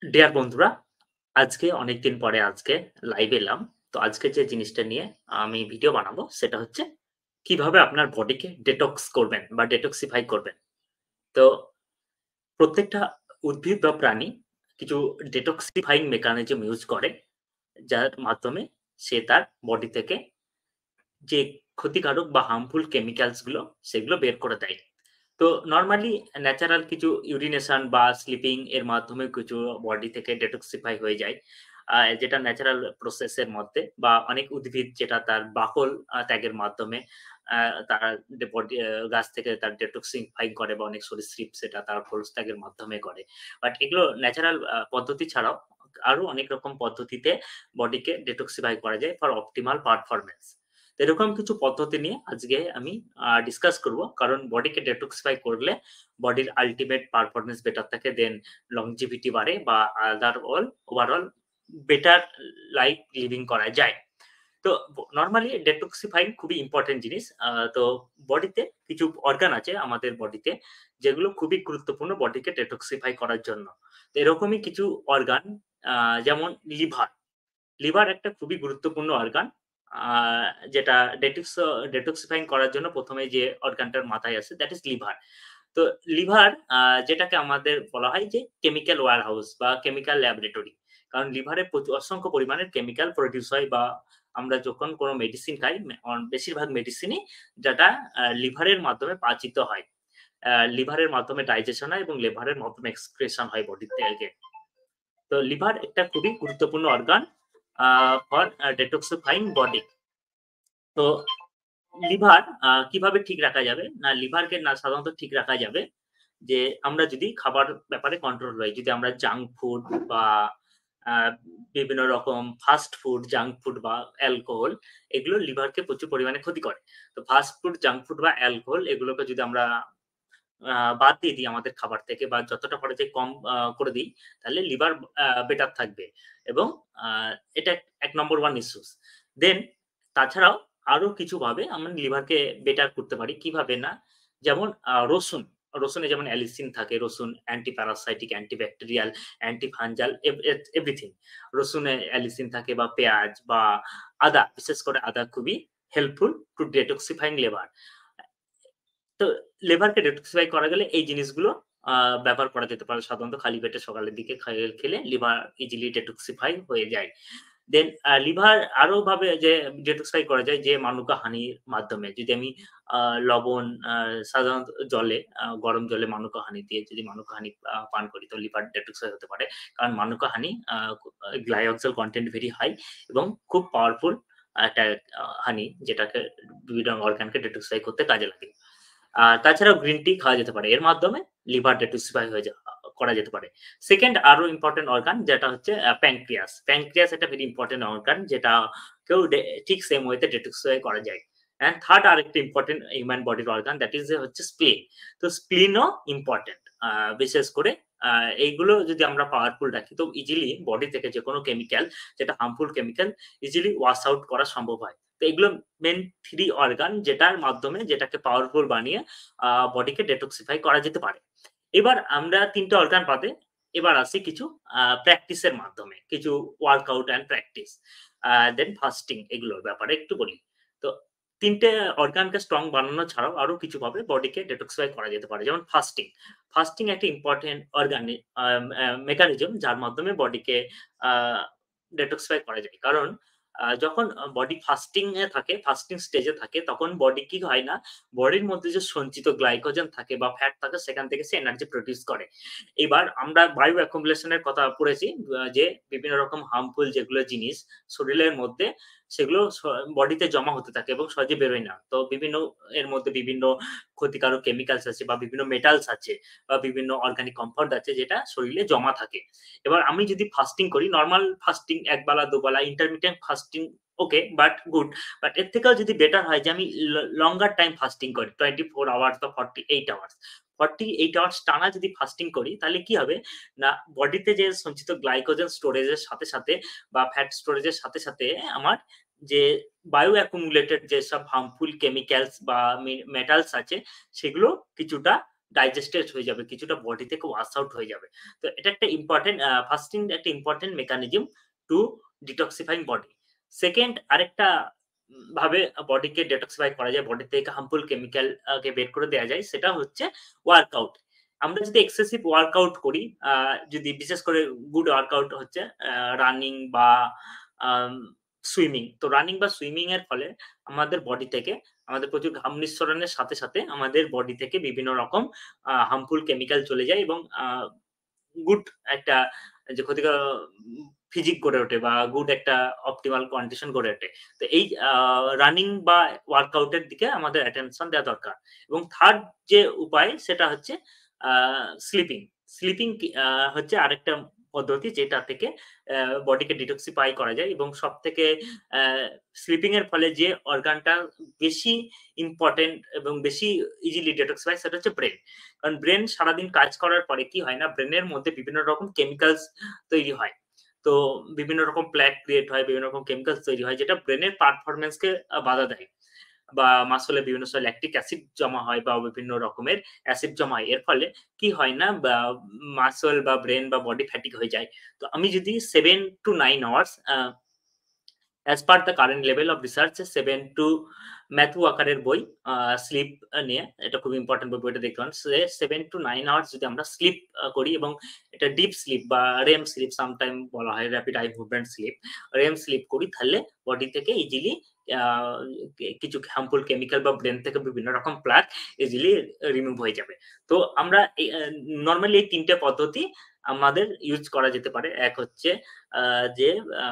Deer বন্ধুরা, আজকে অনেকদিন পরে লাইভ এলাম। তো আজকে যে জিনিসটা নিয়ে আমি ভিডিও বানাবো সেটা হচ্ছে কিভাবে আপনার বডিকে ডেটক্স করবেন বা ডেটক্সিফাই করবেন। তো প্রত্যেকটা উদ্ভিদ বা প্রাণী কিছু ডেটক্সিফাইং মেকানিজম ইউজ করে, যার মাধ্যমে সে তার বডি থেকে যে ক্ষতিকারক বা হার্মফুল কেমিক্যালস গুলো সেগুলো বের করে দেয়। তো নরমালি ন্যাচারাল কিছু ইউরিনেশন বা স্লিপিং এর মাধ্যমে কিছু বডি থেকে ডেটক্সিফাই হয়ে যায়। যেটা ন্যাচারাল প্রসেস এর মধ্যে বা অনেক উদ্ভিদ যেটা তার বাকল ত্যাগের মাধ্যমে আ তারা বডি গাছ থেকে তার ডেটক্সিফাই করে বা অনেক সরীসৃপ সেটা তার খোলস ত্যাগের মাধ্যমে করে। বাট এগুলো ন্যাচারাল পদ্ধতি ছাড়াও আরো অনেক রকম পদ্ধতিতে বডিকে ডেটক্সিফাই করা যায় ফর অপটিমাল পারফরম্যান্স। তো এরকম কিছু পদ্ধতি নিয়ে আজকে আমি ডিসকাস করব। কারণ বডিকে ডেটক্সিফাই করলে বডির আল্টিমেট পারফরম্যান্স বেটার থাকে, দেন লংজিভিটি বাড়ে বা ওভারঅল বেটার লাইফ লিভিং করা যায়। তো নরমালি ডেটক্সিফাইং খুবই ইম্পোর্টেন্ট জিনিস। তো বডিতে কিছু অর্গান আছে আমাদের বডিতে, যেগুলো খুবই গুরুত্বপূর্ণ বডিকে ডেটক্সিফাই করার জন্য। তো এরকমই কিছু অর্গান, যেমন লিভার। লিভার একটা খুবই গুরুত্বপূর্ণ অর্গান। আ যেটা ডেটক্সিফাইং করার জন্য ১ম এ যে অর্গানটার মাথায় আসে দ্যাট ইস লিভার। তো লিভার, যেটাকে আমাদের বলা হয় যে কেমিক্যাল ওয়্যারহাউস বা কেমিক্যাল ল্যাবরেটরি। কারণ লিভারে অসংখ্য পরিমাণের কেমিক্যাল প্রোডিউস হয় বা আমরা যখন কোনো মেডিসিন খাই, বেশিরভাগ মেডিসিনই যেটা লিভারের মাধ্যমে পাচিত হয়। লিভারের মাধ্যমে ডাইজেশন হয় এবং লিভারের মাধ্যমে এক্সক্রিশন হয় বডি থেকে। তো লিভার একটা খুবই গুরুত্বপূর্ণ অর্গান ফর ডেটক্সিফাইং বডি। তো লিভার কিভাবে ঠিক রাখা যাবে? না, লিভারকে না সাধারণত ঠিক রাখা যাবে যে আমরা যদি খাবার ব্যাপারে কন্ট্রোল হই। যদি আমরা জাঙ্ক ফুড বা আ বিভিন্ন রকম ফাস্ট ফুড, জাঙ্ক ফুড বা অ্যালকোহল, এগুলো লিভারকে প্রচুর পরিমাণে ক্ষতি করে। তো ফাস্ট ফুড, জাঙ্ক ফুড বা অ্যালকোহল এগুলোকে যদি আমরা আ বাদ দিয়ে দিই আমাদের খাবার থেকে বা যতটা পারা যায় কম করে দিই, তাহলে লিভার বেটার থাকবে এবং আ এটা ১ নম্বর 1 ইস্যুস। দেন তাছাড়াও আরো কিছুভাবে আমরা লিভারকে বেটার করতে পারি। কিভাবে না? যেমন রসুন। রসুনে যেমন অ্যালিসিন থাকে, রসুন anti parasitic, anti bacterial, anti fungal everything. রসুনে অ্যালিসিন থাকে বা পেঁয়াজ বা আদা, বিশেষ করে আদা খুবই হেল্পফুল টু ডিটক্সিফাইং লিভার। তো লিভারকে ডিটক্সিফাই করা গেলে এই জিনিসগুলো আ ব্যবহার করা যেতে পারে। সাধারণত খালি পেটে সকালের দিকে খেলে লিভার ইজিলি ডিটক্সিফাই হয়ে যায়। দেন লিভার আরো ভাবে যে ডিটক্সিফাই করা যায় যে মানুকা হানির মাধ্যমে। যদি আমি আ লবণ সাধারণত গরম জলে মানুকা হানি দিয়ে যদি মানুকা হানি পান করি তো লিভার ডিটক্সিফাই হতে পারে। কারণ মানুকা হানি গ্লাইকোজেল কনটেন্ট ভেরি হাই এবং খুব পাওয়ারফুল একটা হানি, যেটাকে বিভিন্ন অর্গানকে ডিটক্সিফাই করতে কাজে লাগে। তাছাড়াও গ্রিন টি খাওয়া যেতে পারে। এর মাধ্যমে লিভার ডিটক্সিফাই হয়ে করা যেতে পারে। 2nd আরো ইম্পোর্টেন্ট অর্গান যেটা হচ্ছে প্যানক্রিয়াস। প্যানক্রিয়াস একটা ভেরি ইম্পোর্টেন্ট অর্গান, যেটাকেও ঠিক সেম ওয়েতে ডিটক্সিফাই করা যায়। অ্যান্ড 3rd আরেকটা ইম্পোর্টেন্ট হিউম্যান বডির অর্গান দ্যাট ইস হচ্ছে স্প্লিন। তো স্প্লিনও ইম্পোর্টেন্ট। বিশেষ করে আ এইগুলো যদি আমরা পাওয়ারফুল রাখি তো ইজিলি বডি থেকে যেকোনো কেমিক্যাল, যেটা harmful chemical, easily wash out করা সম্ভব হয়। তো এগুলো মেইন 3 অর্গান যেটার মাধ্যমে যেটাকে পাওয়ারফুল বানিয়ে বডিকে ডিটক্সিফাই করা যেতে পারে। এবার আমরা ৩ টে অর্গান বাদে এবার আসি কিছু প্র্যাকটিসের মাধ্যমে। কিছু workout and practice. Then fasting, এগুলোর ব্যাপারে একটু বলি। তো ৩ টে অর্গানকে স্ট্রং বানানো ছাড়াও আরো কিছুভাবে বডিকে ডিটক্সিফাই করা যেতে পারে। যেমন ফাস্টিং। ফাস্টিং একটা ইম্পোর্টেন্ট মেকানিজম যার মাধ্যমে বডিকে আ ডিটক্সিফাই করা যায়। কারণ যখন বডি ফাস্টিং স্টেজে থাকে তখন বডি কি হয় না, বডির মধ্যে যে সঞ্চিত গ্লাইকোজেন থাকে বা ফ্যাট থাকে সেখান থেকে সে এনার্জি প্রোডিউস করে। এবার আমরা বায়ো অ্যাকুমুলেশন এর কথা পড়েছি, যে বিভিন্ন রকম হার্মফুল যেগুলো জিনিস শরীরের মধ্যে সেগুলো বডিতে জমা হতে থাকে এবং সহজে বেরোয় না। তো এর মধ্যে বিভিন্ন ক্ষতিকারক কেমিক্যালস আছে বা বিভিন্ন মেটালস আছে বা বিভিন্ন অর্গানিক কম্পাউন্ড আছে যেটা শরীরে জমা থাকে। এবার আমি যদি ফাস্টিং করি, নরমাল ফাস্টিং ১ বেলা ২ বেলা, intermittent fasting okay but good. But এর থেকেও যদি বেটার হয় যে আমি লঙ্গার টাইম ফাস্টিং করি 24 আওয়ার্স বা 48 আওয়ার্স। 48 আওয়ার্স টানা যদি ফাস্টিং করি তাহলে কি হবে না, বডিতে যে সঞ্চিত গ্লাইকোজেন স্টোরেজ এর সাথে বা ফ্যাট স্টোরেজ এর সাথে আমার যে বায়ো অ্যাকুমুলেটেড যেসব হার্মফুল কেমিক্যালস বা মেটালস আছে সেগুলো কিছুটা ডাইজেস্টেড হয়ে যাবে, কিছুটা বডি থেকে ওয়াশ আউট হয়ে যাবে। তো এটা একটা ইম্পোর্টেন্ট ফাস্টিং একটা important mechanism two detoxifying body. Second আরেকটা ভাবে বডিকে ডিটক্সিফাই করা যায়, বডি থেকে হার্মফুল কেমিক্যাল কে বের করে দেয়া যায়, সেটা হচ্ছে ওয়ার্কআউট। আমরা যদি এক্সেসিভ ওয়ার্কআউট করি, যদি বিশেষ করে গুড ওয়ার্কআউট হচ্ছে রানিং বা আম সুইমিং। তো রানিং বা সুইমিং এর ফলে আমাদের বডি থেকে আমাদের প্রচুর ঘাম নিঃসরণের সাথে, সাথে আমাদের বডি থেকে বিভিন্ন রকম হার্মফুল কেমিক্যাল চলে যায় এবং গুড একটা যে ক্ষতিকর ফিজিক গড়ে ওঠে বা গুড একটা অপটিমাল কন্ডিশন গড়ে ওঠে। তো এই রানিং বা ওয়ার্কআউট এর দিকে আমাদের অ্যাটেনশন দেওয়া দরকার। এবং থার্ড যে উপায় সেটা হচ্ছে আ স্লিপিং। স্লিপিং হচ্ছে আরেকটা পদ্ধতি যেটা থেকে বডিকে ডিটক্সিফাই করা যায় এবং সবথেকে অ্যা স্লিপিং এর ফলে যে অর্গানটা বেশি ইম্পোর্টেন্ট এবং বেশি ইজিলি ডিটক্সিফাই সেটা হচ্ছে ব্রেইন। কারণ ব্রেইন সারাদিন কাজ করার পরে কি হয় না, ব্রেইনের মধ্যে বিভিন্ন রকম কেমিক্যালস তৈরি হয়। তো বিভিন্ন রকম প্লাক ক্রিয়েট হয়, বিভিন্ন রকম কেমিক্যালস তৈরি হয় যেটা ব্রেইনের পারফরম্যান্স কে বাধা দেয়। বা মাসলে বিভিন্ন সময় ল্যাকটিক অ্যাসিড জমা হয় বা বিভিন্ন রকমের অ্যাসিড জমা হয়। এর ফলে কি হয় না, বা মাসল বা ব্রেইন বা বডি ফ্যাটিগ হয়ে যায়। তো আমি যদি 7 to 9 hours as per the current level of research 7 to Matthew আকারের বই স্লিপ নিয়ে, এটা খুব ইম্পোর্টেন্ট বই, বইটা দেখতে পারেন। 7 to 9 আওয়ার্স যদি আমরা স্লিপ করি এবং এটা ডিপ স্লিপ বা REM স্লিপ সামটাইম বলা হয়, rapid eye movement sleep. REM sleep করি তাহলে বডি থেকে ইজিলি আ কিছু হার্মফুল কেমিক্যাল বা ব্রেইন থেকে বিভিন্ন রকম প্লাক ইজিলি রিমুভ হয়ে যাবে। তো আমরা নরমালি এই ৩ টে পদ্ধতি আমাদের ইউজ করা যেতে পারে। এক হচ্ছে যে আ